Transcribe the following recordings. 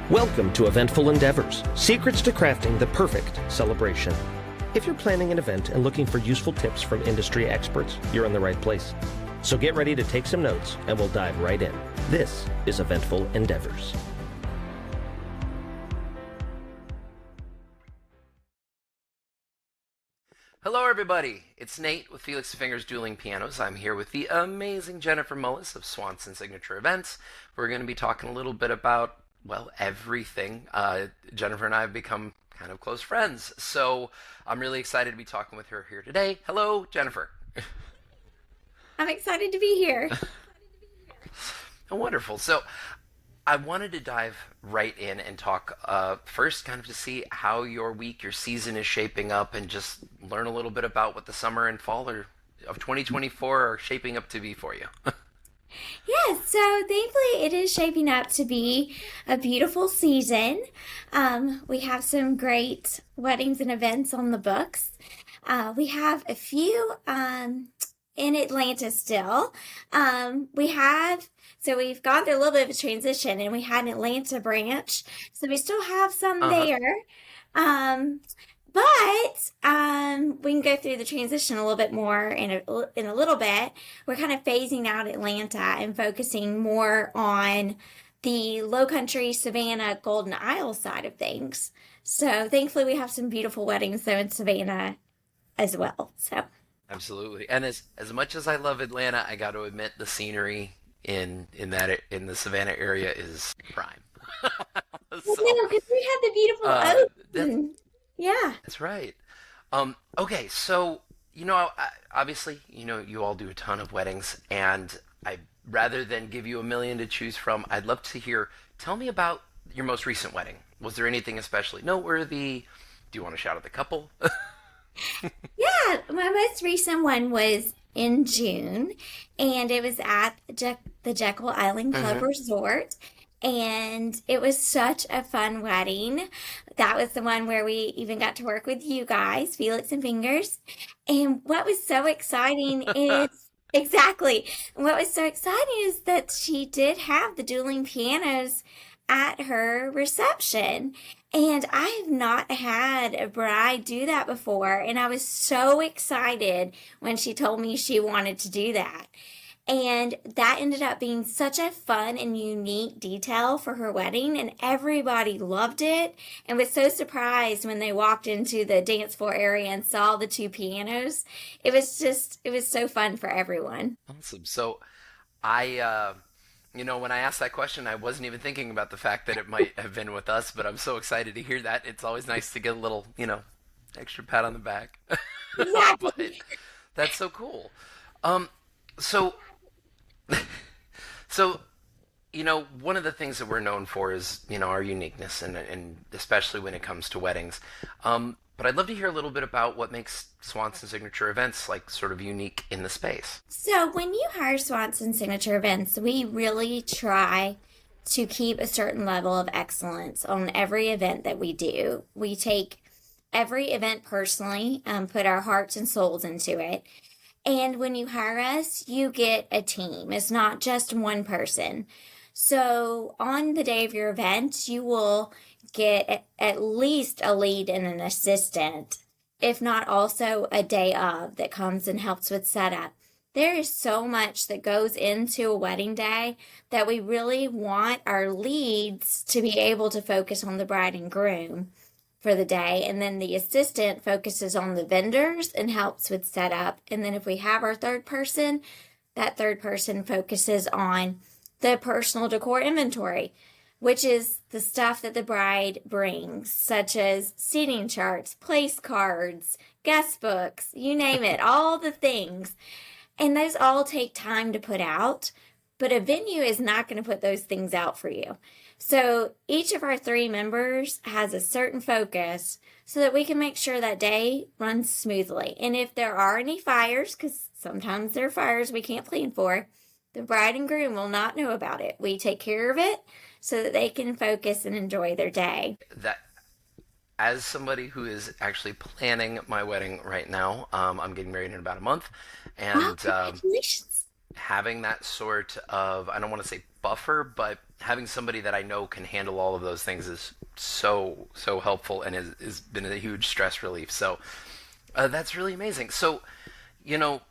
Welcome to Eventful Endeavors, secrets to crafting the perfect celebration. If you're planning an event and looking for useful tips from industry experts, you're in the right place. So get ready to take some notes and we'll dive right in. This is Eventful Endeavors. Hello everybody, it's Nate with Felix Fingers Dueling Pianos. I'm here with the amazing Jennifer Mullis of Swanson Signature Events. We're going to be talking a little bit about, well, everything. Jennifer and I have become kind of close friends, so I'm really excited to be talking with her here today. Hello, Jennifer. I'm excited to be here. Oh, wonderful. So I wanted to dive right in and talk first kind of to see how your week, your season is shaping up and just learn a little bit about what the summer and fall of 2024 are shaping up to be for you. Yes, so thankfully it is shaping up to be a beautiful season. We have some great weddings and events on the books. We have a few in Atlanta still. We've gone through a little bit of a transition and we had an Atlanta branch. So we still have some Uh-huh. there. But we can go through the transition a little bit more in a little bit. We're kind of phasing out Atlanta and focusing more on the Low Country, Savannah, Golden Isle side of things. So thankfully we have some beautiful weddings though in Savannah as well. So Absolutely. And as much as I love Atlanta, I got to admit the scenery in the Savannah area is prime. So because we had the beautiful that's ocean. Yeah. that's right. Okay, so obviously, you all do a ton of weddings, and I rather than give you a million to choose from, I'd love to hear. Tell me about your most recent wedding. Was there anything especially noteworthy? Do you want to shout out the couple? Yeah, my most recent one was in June, and it was at the Jekyll Island Club Hmm. Resort. And it was such a fun wedding. That was the one where we even got to work with you guys, Felix and Fingers. And what was so exciting is exactly. And what was so exciting is that she did have the dueling pianos at her reception. And I have not had a bride do that before. And I was so excited when she told me she wanted to do that. And that ended up being such a fun and unique detail for her wedding. And everybody loved it and was so surprised when they walked into the dance floor area and saw the two pianos. It was so fun for everyone. Awesome. So I, when I asked that question, I wasn't even thinking about the fact that it might have been with us, but I'm so excited to hear that. It's always nice to get a little, extra pat on the back. But Exactly. that's so cool. Um, so, so, one of the things that we're known for is, our uniqueness and especially when it comes to weddings. But I'd love to hear a little bit about what makes Swanson Signature Events like sort of unique in the space. So when you hire Swanson Signature Events, we really try to keep a certain level of excellence on every event that we do. We take every event personally, put our hearts and souls into it. And when you hire us, you get a team. It's not just one person. So on the day of your event, you will get at least a lead and an assistant, if not also a day of that comes and helps with setup. There is so much that goes into a wedding day that we really want our leads to be able to focus on the bride and groom for the day. And then the assistant focuses on the vendors and helps with setup. And then if we have our third person, that third person focuses on the personal decor inventory, which is the stuff that the bride brings, such as seating charts, place cards, guest books, you name it, all the things. And those all take time to put out, but a venue is not going to put those things out for you. So each of our three members has a certain focus so that we can make sure that day runs smoothly. And if there are any fires, because sometimes there are fires we can't plan for, the bride and groom will not know about it. We take care of it so that they can focus and enjoy their day. That as somebody who is actually planning my wedding right now, I'm getting married in about a month, Oh, and congratulations. having that sort of, I don't want to say buffer, but having somebody that I know can handle all of those things is so helpful and has been a huge stress relief. So that's really amazing. So, you know,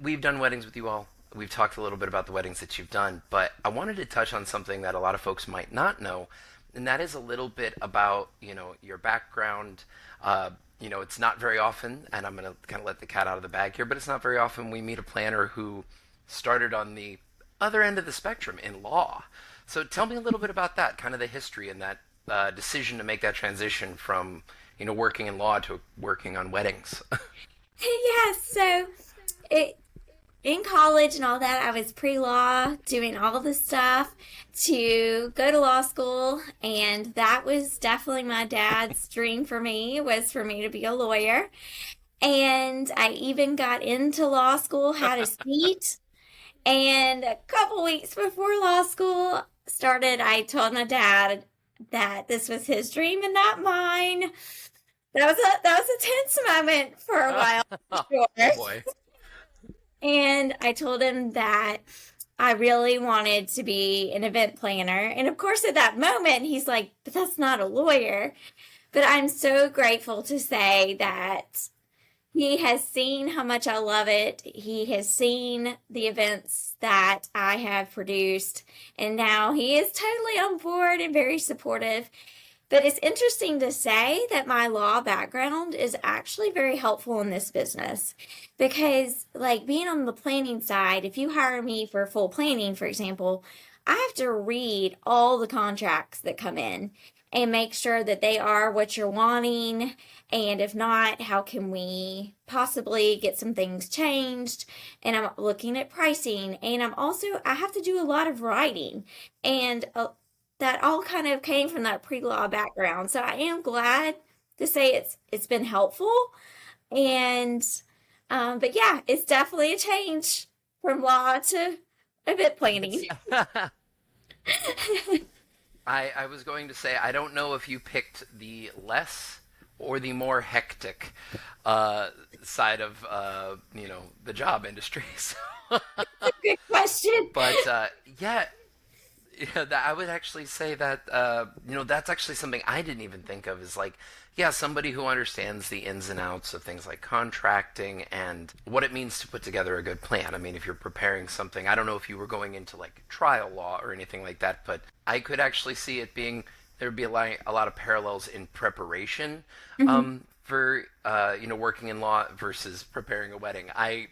we've done weddings with you all. We've talked a little bit about the weddings that you've done, but I wanted to touch on something that a lot of folks might not know, and that is a little bit about, your background. It's not very often, and I'm going to kind of let the cat out of the bag here, but it's not very often we meet a planner who started on the other end of the spectrum in law. So tell me a little bit about that, kind of the history and that decision to make that transition from, working in law to working on weddings. Yeah, so it, in college and all that, I was pre-law doing all the stuff to go to law school, and that was definitely my dad's dream for me, was for me to be a lawyer. And I even got into law school, had a seat, and a couple weeks before law school started, I told my dad that this was his dream and not mine. That was a tense moment for a while, Oh for sure. boy. And I told him that I really wanted to be an event planner. And of course, at that moment, he's like, but that's not a lawyer. But I'm so grateful to say that he has seen how much I love it. He has seen the events that I have produced. And now he is totally on board and very supportive. But it's interesting to say that my law background is actually very helpful in this business because, like, being on the planning side, if you hire me for full planning, for example, I have to read all the contracts that come in and make sure that they are what you're wanting. And if not, how can we possibly get some things changed? And I'm looking at pricing, and I have to do a lot of writing. And that all kind of came from that pre-law background. So I am glad to say it's been helpful. And but yeah, it's definitely a change from law to event planning. I was going to say, I don't know if you picked the less or the more hectic side of, the job industry. Good question. But yeah, I would actually say that that's actually something I didn't even think of. Is like, yeah, somebody who understands the ins and outs of things like contracting and what it means to put together a good plan. I mean, if you're preparing something, I don't know if you were going into like trial law or anything like that, but I could actually see it being there would be a lot of parallels in preparation for working in law versus preparing a wedding. I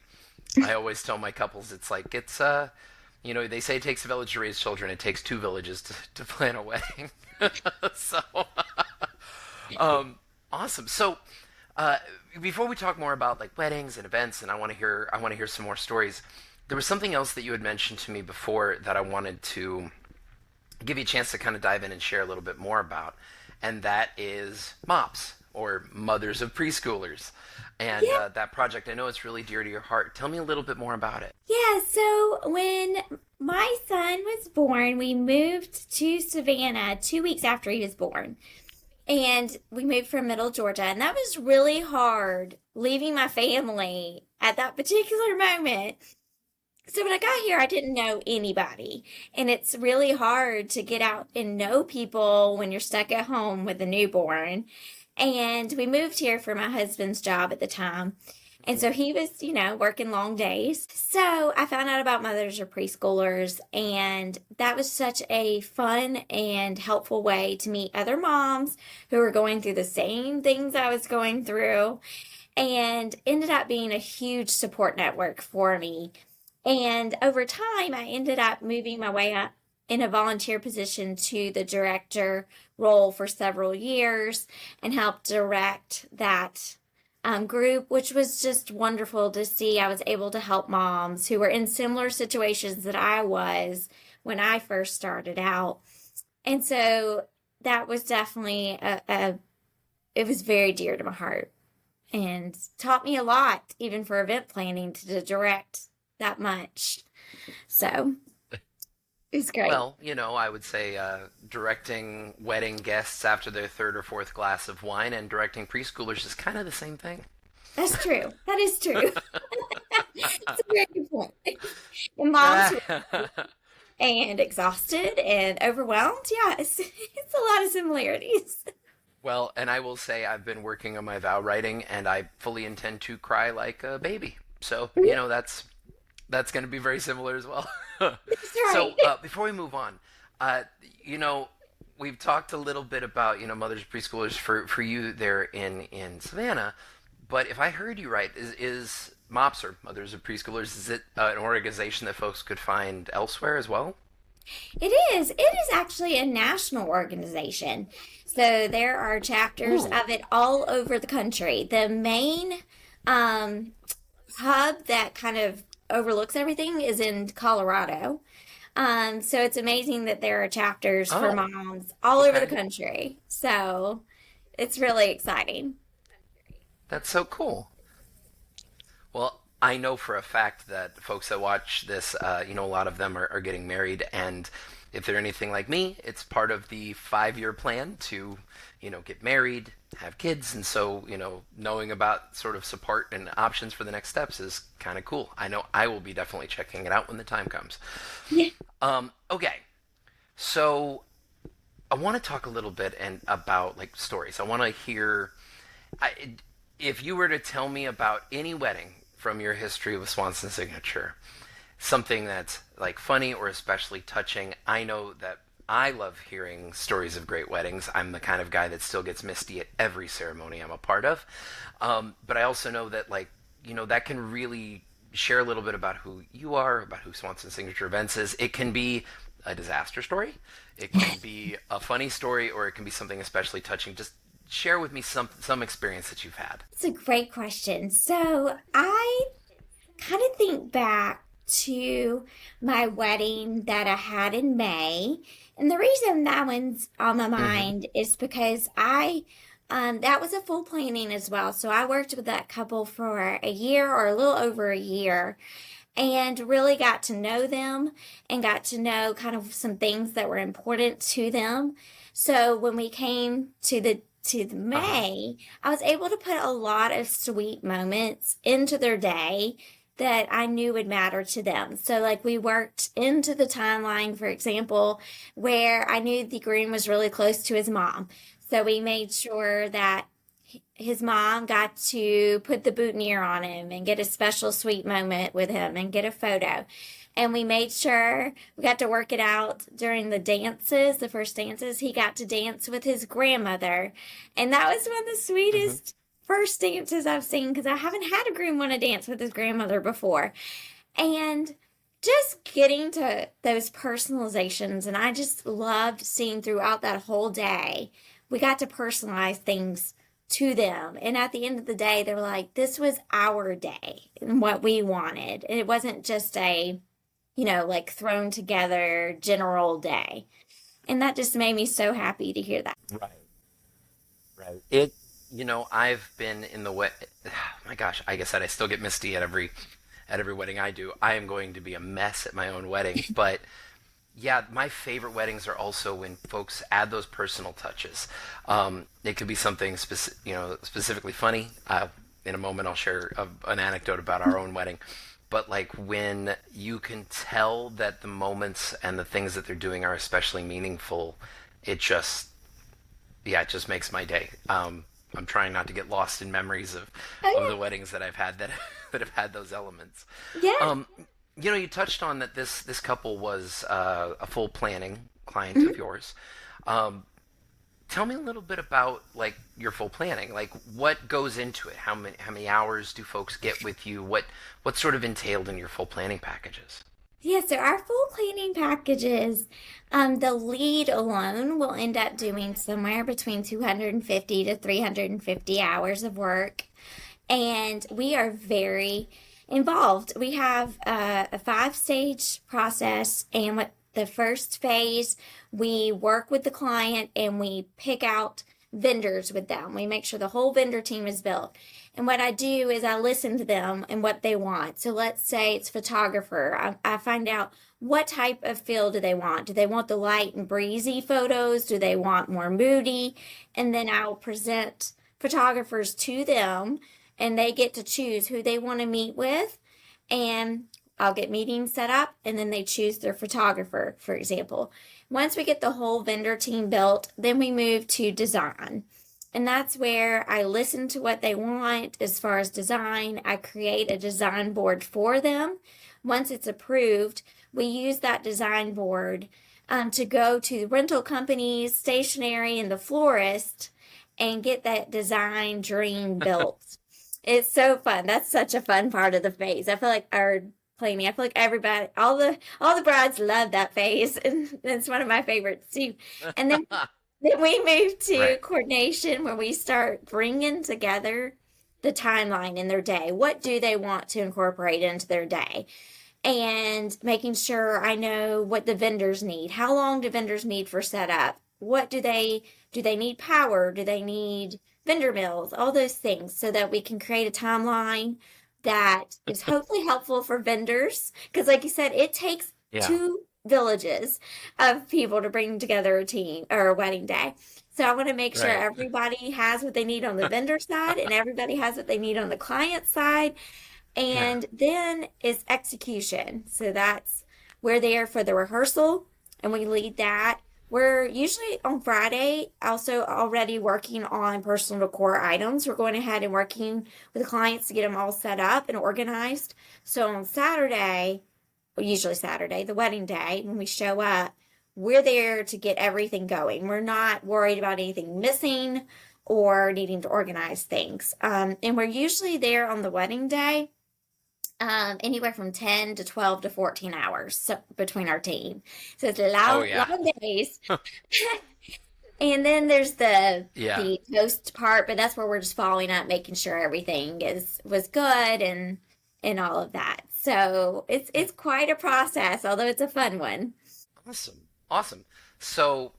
always tell my couples it's like they say it takes a village to raise children. It takes two villages to plan a wedding. So, awesome. So, before we talk more about like weddings and events, and I want to hear some more stories. There was something else that you had mentioned to me before that I wanted to give you a chance to kind of dive in and share a little bit more about, and that is MOPS, or Mothers of Preschoolers. And Yeah. that project, I know it's really dear to your heart. Tell me a little bit more about it. Yeah, so when my son was born, we moved to Savannah 2 weeks after he was born. And we moved from Middle Georgia, and that was really hard leaving my family at that particular moment. So when I got here, I didn't know anybody. And it's really hard to get out and know people when you're stuck at home with a newborn. And we moved here for my husband's job at the time. And so he was, working long days. So I found out about mothers or preschoolers, and that was such a fun and helpful way to meet other moms who were going through the same things I was going through, and ended up being a huge support network for me. And over time, I ended up moving my way up in a volunteer position to the director role for several years and helped direct that group, which was just wonderful to see. I was able to help moms who were in similar situations that I was when I first started out. And so that was definitely it was very dear to my heart and taught me a lot, even for event planning, to direct that much. So it was great. Well, I would say directing wedding guests after their third or fourth glass of wine and directing preschoolers is kind of the same thing. That's true. That is true. It's a very good point. And moms were and exhausted and overwhelmed. Yeah, it's a lot of similarities. Well, and I will say I've been working on my vow writing, and I fully intend to cry like a baby. So, that's going to be very similar as well. That's So, right. before we move on, uh, you know, we've talked a little bit about mothers preschoolers for you there in Savannah, but if I heard you right, is MOPS or Mothers of Preschoolers, is it an organization that folks could find elsewhere as well? It is. It is actually a national organization. So there are chapters Ooh. of it all over the country. The main um, hub that kind of overlooks everything is in Colorado. So it's amazing that there are chapters for Oh, moms all over the okay. country. So it's really exciting. That's so cool. Well, I know for a fact that folks that watch this, a lot of them are getting married, and if they're anything like me, it's part of the 5-year plan to, get married, have kids, and so, knowing about sort of support and options for the next steps is kind of cool. I know I will be definitely checking it out when the time comes. Yeah. Okay, so I want to talk a little bit and about like stories. I want to hear I, if you were to tell me about any wedding from your history with Swanson Signature, something that's like funny or especially touching. I know that I love hearing stories of great weddings. I'm the kind of guy that still gets misty at every ceremony I'm a part of. But I also know that that can really share a little bit about who you are, about who Swanson Signature Events is. It can be a disaster story, it can be a funny story, or it can be something especially touching. Just share with me some experience that you've had. It's a great question. So I kind of think back to my wedding that I had in May. And the reason that one's on my Mm-hmm. mind is because that was a full planning as well. So I worked with that couple for a year or a little over a year and really got to know them and got to know kind of some things that were important to them. So when we came to the Uh huh. May, I was able to put a lot of sweet moments into their day that I knew would matter to them. So, like, we worked into the timeline, for example, where I knew the groom was really close to his mom. So, we made sure that his mom got to put the boutonniere on him and get a special sweet moment with him and get a photo. And we made sure we got to work it out during the dances, the first dances. He got to dance with his grandmother. And that was one of the Mm-hmm. sweetest first dances I've seen because I haven't had a groom want to dance with his grandmother before. And just getting to those personalizations, and I just loved seeing throughout that whole day, we got to personalize things to them. And at the end of the day, they were like, this was our day and what we wanted. And it wasn't just a, like thrown together general day. And that just made me so happy to hear that. Right. Right. I've been in the wet. My gosh, like I said, I still get misty at every wedding I do. I am going to be a mess at my own wedding, but yeah, my favorite weddings are also when folks add those personal touches. It could be something specifically funny. In a moment, I'll share an anecdote about our own wedding. But like when you can tell that the moments and the things that they're doing are especially meaningful, it just yeah, it just makes my day. I'm trying not to get lost in memories of Oh, the weddings that I've had that that have had those elements. yeah. Yeah. Um, you touched on that this couple was a full planning client Mhm. of yours. Um, Tell me a little bit about like your full planning. Like what goes into it? How many hours do folks get with you? What's sort of entailed in your full planning packages? Yeah, so our full cleaning packages, the lead alone will end up doing somewhere between 250 to 350 hours of work. And we are very involved. We have a five-stage process, and what the first phase, we work with the client and we pick out vendors with them. We make sure the whole vendor team is built. And what I do is I listen to them and what they want. So let's say it's photographer. I find out what type of feel do they want. Do they want the light and breezy photos? Do they want more moody? And then I'll present photographers to them and they get to choose who they want to meet with and I'll get meetings set up, and then they choose their photographer, for example. Once we get the whole vendor team built, then we move to design. And that's where I listen to what they want as far as design. I create a design board for them. Once it's approved, we use that design board to go to rental companies, stationery, and the florist and get that design dream built. It's so fun. That's such a fun part of the phase. I feel like our planning. I feel like everybody, all the brides love that phase, and it's one of my favorites too. And then we move to Right. coordination where we start bringing together the timeline in their day. What do they want to incorporate into their day? And making sure I know what the vendors need. How long do vendors need for setup? What do they need power? Do they need vendor mills? All those things so that we can create a timeline that is hopefully helpful for vendors. Because like you said, it takes Yeah. two villages of people to bring together a team or a wedding day. So I want to make sure Right. everybody has what they need on the vendor side and everybody has what they need on the client side. Yeah. And then is execution. So that's we're there for the rehearsal and we lead that. We're usually on Friday also already working on personal decor items. We're going ahead and working with the clients to get them all set up and organized. So on Saturday, well, usually Saturday, the wedding day, when we show up, we're there to get everything going. We're not worried about anything missing or needing to organize things. And we're usually there on the wedding day anywhere from 10 to 12 to 14 hours so, between our team. So it's Oh long, yeah. long days. And then there's the Yeah. the toast part, but that's where we're just following up, making sure everything is was good and all of that. So it's quite a process, although it's a fun one. Awesome. Awesome. So,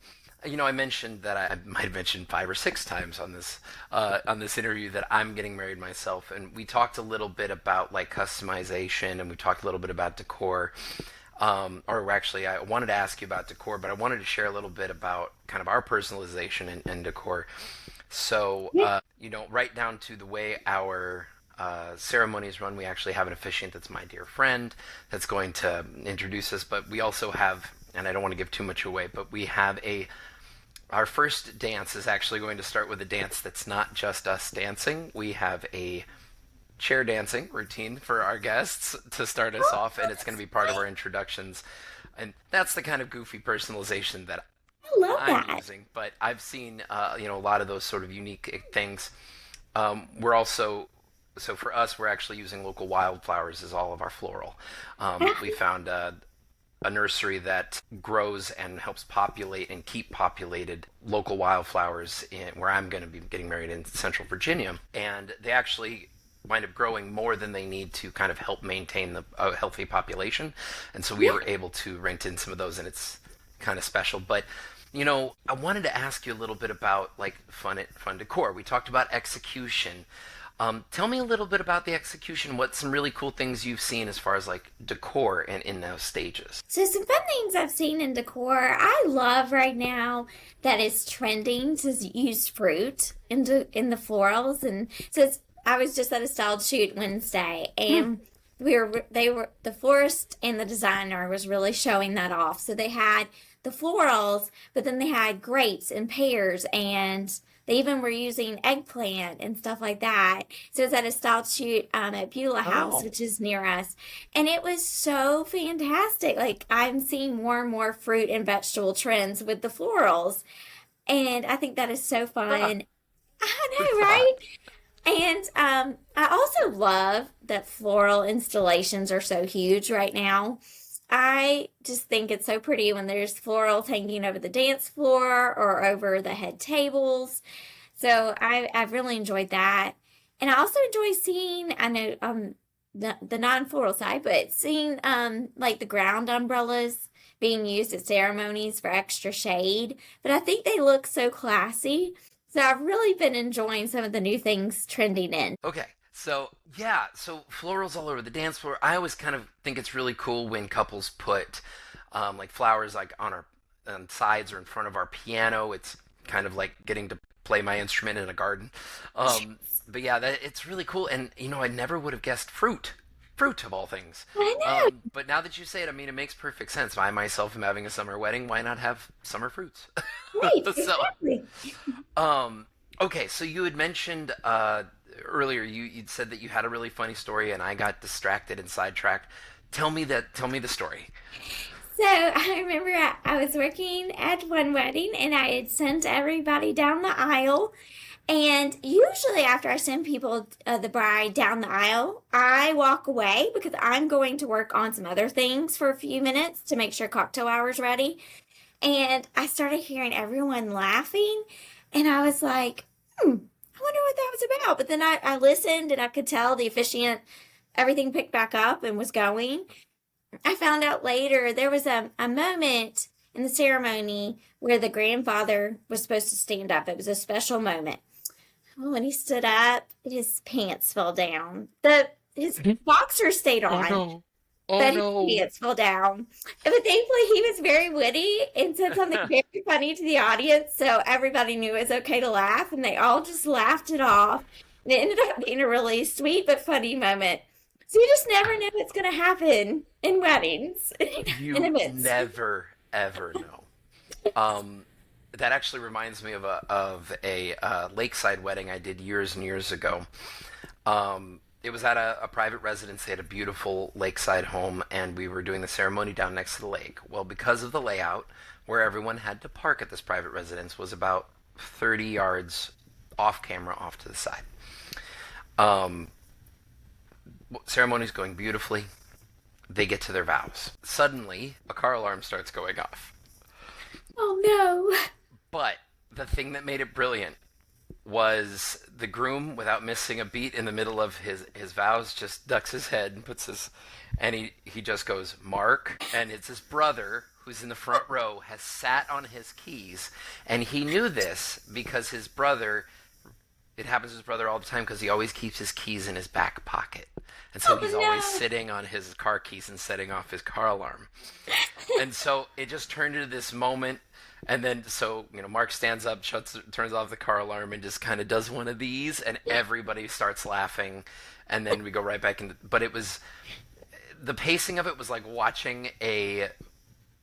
I mentioned that I might have mentioned 5 or 6 times on this interview that I'm getting married myself, and we talked a little bit about like customization, and we talked a little bit about decor. Or actually, I wanted to ask you about decor, but I wanted to share a little bit about kind of our personalization and decor. So, right down to the way our ceremonies run, we actually have an officiant that's my dear friend that's going to introduce us. But we also have, and I don't want to give too much away, but we have our first dance is actually going to start with a dance that's not just us dancing. We have a chair dancing routine for our guests to start us off, and it's going to be part of our introductions. And that's the kind of goofy personalization that I love I'm that. using. But I've seen, a lot of those sort of unique things. We're also so for us, we're actually using local wildflowers as all of our floral. We found a nursery that grows and helps populate and keep populated local wildflowers where I'm going to be getting married in Central Virginia, and they actually wind up growing more than they need to kind of help maintain the healthy population. And so we Yeah. were able to rent in some of those, and it's kind of special. But I wanted to ask you a little bit about like fun decor. We talked about execution. Tell me a little bit about the execution. What some really cool things you've seen as far as like decor and in those stages. So some fun things I've seen in decor. I love right now that it's trending to use fruit in the florals, and so I was just at a styled shoot Wednesday, and they were the florist and the designer was really showing that off. So they had the florals, but then they had grapes and pears and they even were using eggplant and stuff like that. So it's at a style shoot at Beulah House, Oh, which is near us. And it was so fantastic. Like I'm seeing more and more fruit and vegetable trends with the florals. And I think that is so ah, fun. I who know, thought? right? And I also love that floral installations are so huge right now. I just think it's so pretty when there's florals hanging over the dance floor or over the head tables. So I've really enjoyed that. And I also enjoy seeing, I know the non-floral side, but seeing like the ground umbrellas being used at ceremonies for extra shade. But I think they look so classy. So I've really been enjoying some of the new things trending in. Okay. So yeah, so florals all over the dance floor. I always kind of think it's really cool when couples put like flowers like on our sides or in front of our piano. It's kind of like getting to play my instrument in a garden. But yeah, it's really cool. And I never would have guessed fruit. fruit of all things. I know. But now that you say it, I mean, it makes perfect sense. I myself am having a summer wedding. Why not have summer fruits? Right, So, exactly. um, okay, so you had mentioned earlier, you'd said that you had a really funny story, and I got distracted and sidetracked. Tell me that. Tell me the story. So I remember I was working at one wedding and I had sent everybody down the aisle. And usually, after I send people, the bride down the aisle, I walk away because I'm going to work on some other things for a few minutes to make sure cocktail hour's ready. And I started hearing everyone laughing, and I was like, I wonder what that was about. But then I listened and I could tell the officiant, everything picked back up and was going. I found out later there was a moment in the ceremony where the grandfather was supposed to stand up. It was a special moment. Well, when he stood up, his pants fell down. His boxer stayed Oh on, no! Oh but his no! pants fell down. But thankfully, he was very witty and said something very funny to the audience, so everybody knew it was okay to laugh, and they all just laughed it off. And it ended up being a really sweet but funny moment. So you just never know what's going to happen in weddings and You events. never ever know. That actually reminds me of a lakeside wedding I did years and years ago. It was at a private residence. They had a beautiful lakeside home, and we were doing the ceremony down next to the lake. Well, because of the layout, where everyone had to park at this private residence was about 30 yards off camera, off to the side. Ceremony's going beautifully. They get to their vows. Suddenly, a car alarm starts going off. Oh no. But the thing that made it brilliant was the groom, without missing a beat in the middle of his vows, just ducks his head and puts his, and he just goes, Mark, and it's his brother who's in the front row has sat on his keys, and he knew this because his brother, it happens to his brother all the time because he always keeps his keys in his back pocket. And so he's always sitting on his car keys and setting off his car alarm. And so it just turned into this moment. And then, so, Mark stands up, turns off the car alarm, and just kind of does one of these, and everybody starts laughing. And then we go right back into, but it was, the pacing of it was like watching a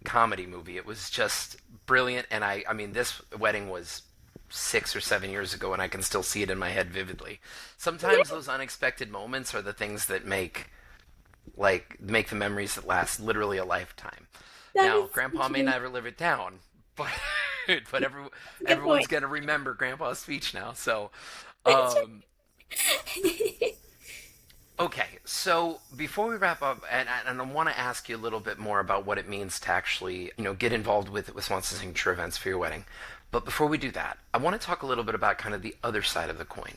comedy movie. It was just brilliant. And I mean, this wedding was 6 or 7 years ago, and I can still see it in my head vividly. Sometimes those unexpected moments are the things that make the memories that last literally a lifetime. Now, Grandpa may never live it down, but everyone's going to remember Grandpa's speech now. So, okay. So before we wrap up, and I want to ask you a little bit more about what it means to actually, get involved with Swanson Signature Events for your wedding. But before we do that, I want to talk a little bit about kind of the other side of the coin.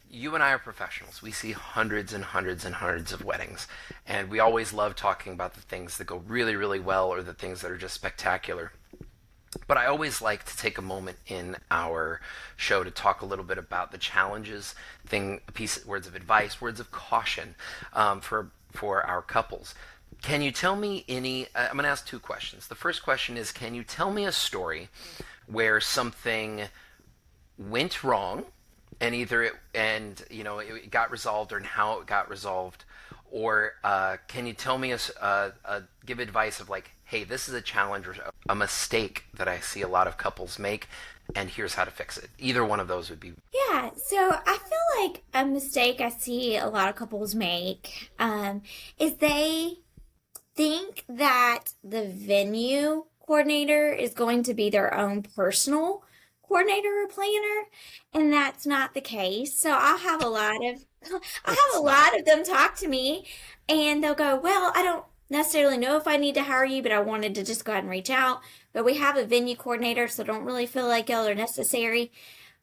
You and I are professionals. We see hundreds and hundreds and hundreds of weddings, and we always love talking about the things that go really, really well or the things that are just spectacular. But I always like to take a moment in our show to talk a little bit about the challenges, words of advice, words of caution for our couples. Can you tell me I'm going to ask two questions. The first question is, can you tell me a story where something went wrong and it got resolved, or how it got resolved? Or can you tell me give advice of like, hey, this is a challenge or a mistake that I see a lot of couples make, and here's how to fix it. Either one of those would be. Yeah, so I feel like a mistake I see a lot of couples make is they think that the venue coordinator is going to be their own personal coordinator or planner, and that's not the case. So I'll have a lot of them talk to me, and they'll go, well, I don't necessarily know if I need to hire you, but I wanted to just go ahead and reach out. But we have a venue coordinator, so don't really feel like y'all are necessary.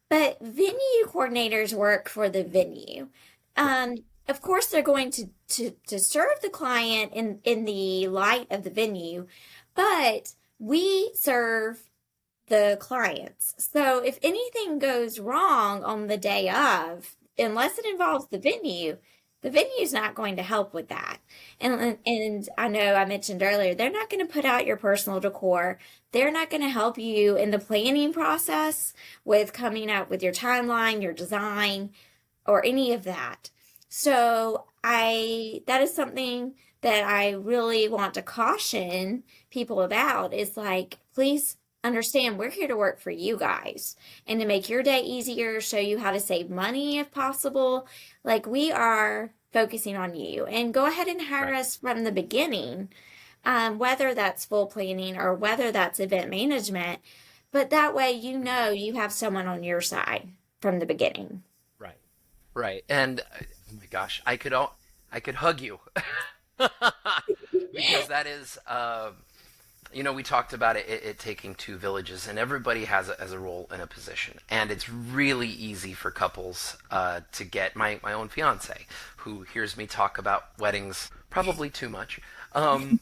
But venue coordinators work for the venue. Of course, they're going to serve the client in the light of the venue, but we serve the clients. So if anything goes wrong on the day of, unless it involves the venue's not going to help with that. And I know I mentioned earlier, they're not going to put out your personal decor. They're not going to help you in the planning process with coming up with your timeline, your design, or any of that. So I that is something that I really want to caution people about is like, please understand we're here to work for you guys and to make your day easier, show you how to save money if possible. Like we are focusing on you and go ahead and hire Right. us from the beginning, whether that's full planning or whether that's event management. But that way, you know, you have someone on your side from the beginning. Right. Right. And oh my gosh, I could hug you because that is we talked about it taking two villages, and everybody has a role and a position, and it's really easy for couples to get my own fiance, who hears me talk about weddings probably too much. Um,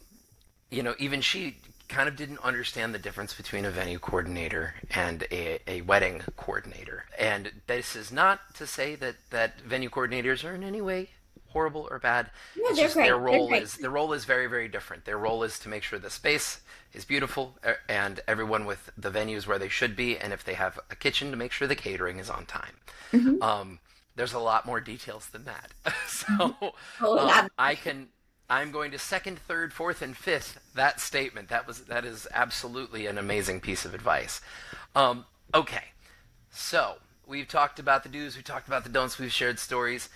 even she kind of didn't understand the difference between a venue coordinator and a wedding coordinator. And this is not to say that venue coordinators are in any way horrible or bad. No, It's they're just their great. They're role great. is their role is very, very different. Their role is to make sure the space is beautiful and everyone with the venues where they should be, and if they have a kitchen, to make sure the catering is on time. Hmm. There's a lot more details than that. So Oh, um, I can I'm going to second, third, fourth, and fifth that statement. That is absolutely an amazing piece of advice. Okay, so we've talked about the do's, we talked about the don'ts, we've shared stories.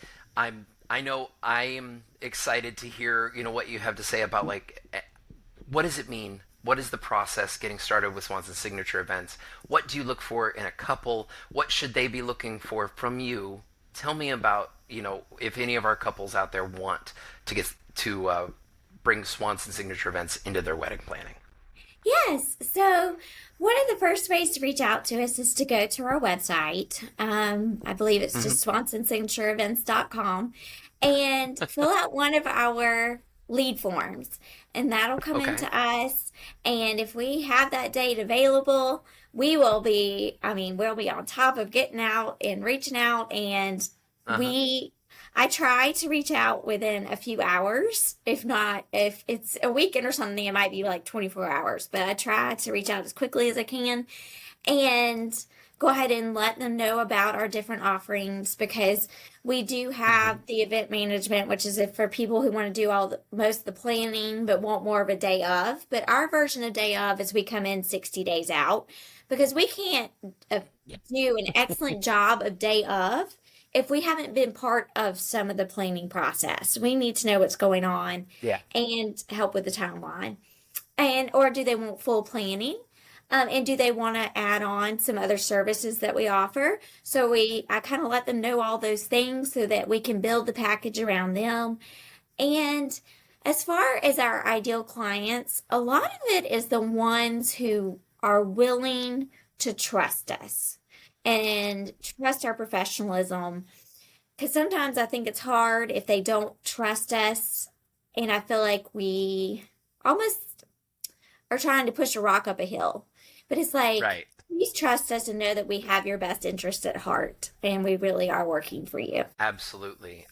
I know I am excited to hear what you have to say about what does it mean? What is the process getting started with Swanson Signature Events? What do you look for in a couple? What should they be looking for from you? Tell me about, if any of our couples out there want to get to bring Swanson Signature Events into their wedding planning. yes. So, one of the first ways to reach out to us is to go to our website. I believe it's Hmm. just swansonsignatureevents.com and fill out one of our lead forms. And that'll come Okay. into us. And if we have that date available, we will be, I mean, we'll be on top of getting out and reaching out. And Uh huh. we I try to reach out within a few hours. If not, if it's a weekend or something, it might be like 24 hours. But I try to reach out as quickly as I can and go ahead and let them know about our different offerings because we do Hmm. have the event management, which is for people who want to do most of the planning but want more of a day of. But our version of day of is we come in 60 days out because we can't uh, Yeah. do an excellent job of day of if we haven't been part of some of the planning process. We need to know what's going on Yeah. and help with the timeline. And or do they want full planning? And do they want to add on some other services that we offer? So I kind of let them know all those things so that we can build the package around them. And as far as our ideal clients, a lot of it is the ones who are willing to trust us and trust our professionalism. Because sometimes I think it's hard if they don't trust us. And I feel like we almost are trying to push a rock up a hill. But it's like, Right. please trust us and know that we have your best interest at heart and we really are working for you. Absolutely.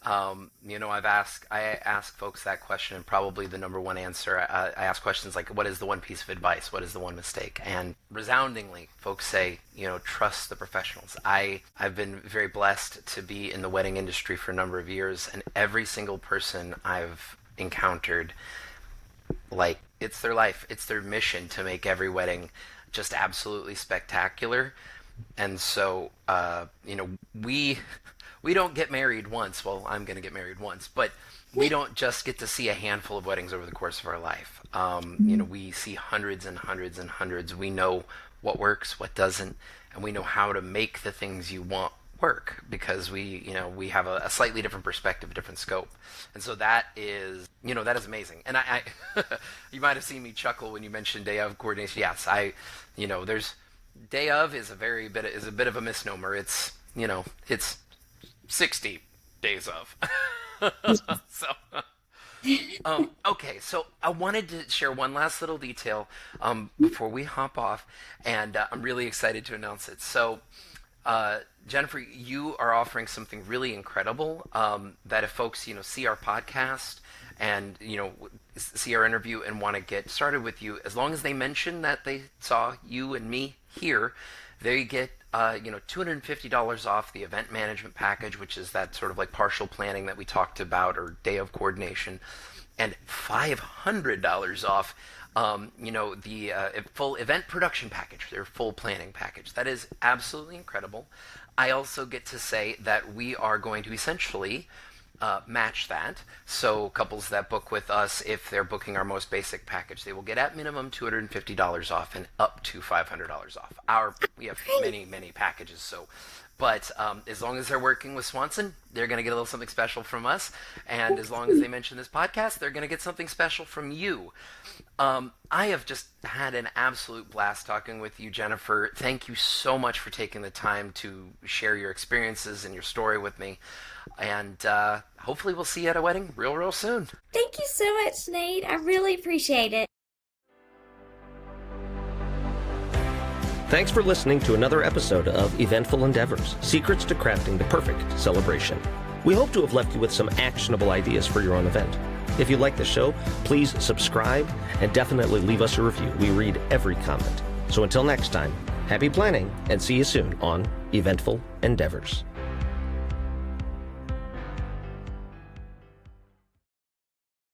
I ask folks that question, and probably the number one answer. I ask questions like, "What is the one piece of advice? What is the one mistake?" And resoundingly, folks say, trust the professionals. I've been very blessed to be in the wedding industry for a number of years, and every single person I've encountered, like, it's their life, it's their mission to make every wedding just absolutely spectacular. And so, we don't get married once. Well, I'm going to get married once, but we don't just get to see a handful of weddings over the course of our life. We see hundreds and hundreds and hundreds. We know what works, what doesn't, and we know how to make the things you want work because we have a slightly different perspective, a different scope, and so that is amazing. And you might have seen me chuckle when you mentioned day of coordination. Yes, there's day of is a bit of a misnomer. It's 60 days of. So okay, so I wanted to share one last little detail before we hop off, and I'm really excited to announce it. So, Jennifer, you are offering something really incredible that if folks, see our podcast and, see our interview and want to get started with you, as long as they mention that they saw you and me here, they get $250 off the event management package, which is that sort of like partial planning that we talked about, or day of coordination, and $500 off the full event production package, their full planning package. That is absolutely incredible. I also get to say that we are going to essentially match that. So couples that book with us, if they're booking our most basic package, they will get at minimum $250 off and up to $500 off. We have many packages, but as long as they're working with Swanson, they're going to get a little something special from us. And as long as they mention this podcast, they're going to get something special from you. I have just had an absolute blast talking with you, Jennifer. Thank you so much for taking the time to share your experiences and your story with me. And hopefully we'll see you at a wedding real soon. Thank you so much, Nate. I really appreciate it. Thanks for listening to another episode of Eventful Endeavors, Secrets to Crafting the Perfect Celebration. We hope to have left you with some actionable ideas for your own event. If you like the show, please subscribe and definitely leave us a review. We read every comment. So until next time, happy planning and see you soon on Eventful Endeavors.